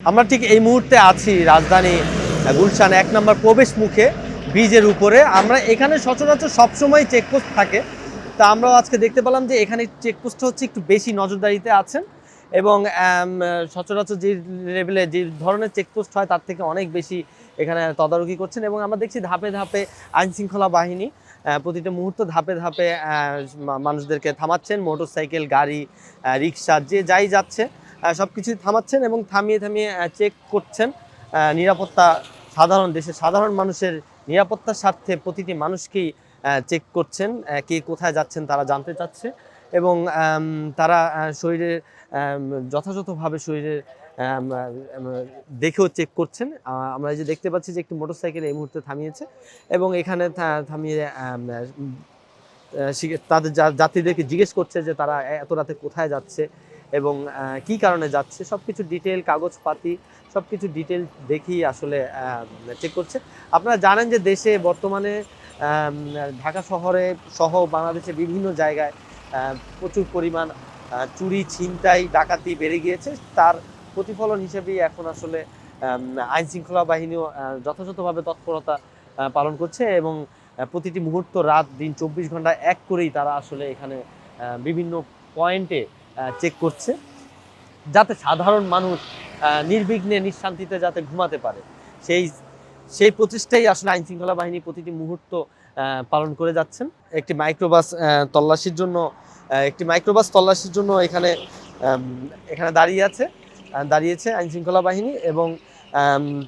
আমরা ঠিক এই মুহূর্তে আছি রাজধানী গুলশান ১ নম্বর প্রবেশ মুখে ব্রিজের উপরে। আমরা এখানে সচরাচর সবসময় চেকপোস্ট থাকে। তা আমরাও আজকে দেখতে পেলাম যে এখানে চেকপোস্টটা হচ্ছে একটু বেশি নজরদারিতে আছেন এবং সচরাচর যে লেভেলে যে ধরনের চেকপোস্ট হয় তার থেকে অনেক বেশি এখানে তদারকি করছেন এবং আমরা দেখছি ধাপে ধাপে আইনশৃঙ্খলা বাহিনী প্রতিটা মুহূর্ত ধাপে ধাপে মানুষদেরকে থামাচ্ছেন। মোটরসাইকেল, গাড়ি, রিক্সা যে যাই যাচ্ছে সবকিছুই থামাচ্ছেন এবং থামিয়ে থামিয়ে চেক করছেন। নিরাপত্তা দেশের সাধারণ মানুষের নিরাপত্তার স্বার্থে প্রতিটি মানুষকেই চেক করছেন। কে কোথায় যাচ্ছেন তারা জানতে চাচ্ছে এবং তারা শরীরের যথাযথভাবে শরীরের দেখেও চেক করছেন। আমরা এই যে দেখতে পাচ্ছি যে একটি মোটরসাইকেল এই মুহূর্তে থামিয়েছে এবং এখানে থামিয়ে তাদের যাত্রীদেরকে জিজ্ঞেস করছে যে তারা এত রাতে কোথায় যাচ্ছে এবং কি কারণে যাচ্ছে সবকিছু ডিটেল কাগজপাতি সবকিছু ডিটেল দেখেই আসলে চেক করছে। আপনারা জানেন যে দেশে বর্তমানে ঢাকা শহরে সহ বাংলাদেশে বিভিন্ন জায়গায় প্রচুর পরিমাণ চুরি, ছিনতাই, ডাকাতি বেড়ে গিয়েছে। তার প্রতিফলন হিসেবেই এখন আসলে আইন শৃঙ্খলা বাহিনীও যথাযথভাবে তৎপরতা পালন করছে এবং প্রতিটি মুহূর্ত রাত দিন ২৪ ঘন্টা এক করেই তারা আসলে এখানে বিভিন্ন পয়েন্টে চেক করছে যাতে সাধারণ মানুষ নির্বিঘ্নে নিশ্চিন্তে যাতে ঘুমাতে পারে। সেই সেই প্রচেষ্টাই আসলে আইন শৃঙ্খলা বাহিনী প্রতিটি মুহূর্ত পালন করে যাচ্ছেন। একটি মাইক্রোবাস তল্লাশির জন্য এখানে দাঁড়িয়েছে আইন শৃঙ্খলা বাহিনী এবং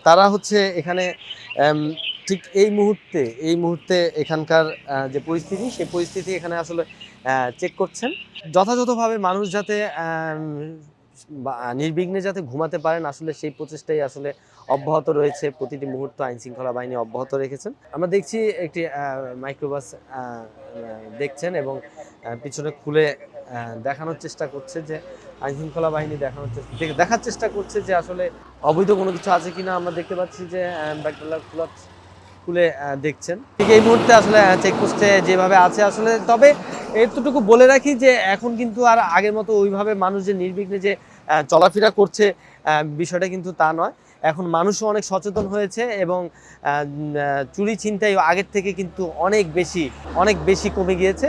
তারা হচ্ছে এখানে ঠিক এই মুহূর্তে এখানকার যে পরিস্থিতি সেই পরিস্থিতি এখানে আসলে চেক করছেন যথাযথভাবে মানুষ যাতে নির্বিঘ্নে যাতে ঘুমাতে পারেন আসলে সেই প্রচেষ্টাই আসলে অব্যাহত রয়েছে। প্রতিটি মুহূর্ত আইন শৃঙ্খলা বাহিনী অব্যাহত রেখেছেন। আমরা দেখছি একটি মাইক্রোবাস দেখছেন এবং পিছনে খুলে দেখানোর চেষ্টা করছে যে আইন শৃঙ্খলা বাহিনী দেখার চেষ্টা করছে যে আসলে অবৈধ কোনো কিছু আছে কিনা। আমরা দেখতে পাচ্ছি যে ব্যাগডালা খুলে দেখছেন। ঠিক এই মুহূর্তে আসলে চেকপোস্টে যেভাবে আছে আসলে, তবে এতটুকু বলে রাখি যে এখন কিন্তু আর আগের মতো ওইভাবে মানুষ যে নির্বিঘ্নে যে চলাফেরা করছে বিষয়টা কিন্তু তা নয়। এখন মানুষও অনেক সচেতন হয়েছে এবং চুরি ছিনতাই আগের থেকে কিন্তু অনেক বেশি কমে গিয়েছে।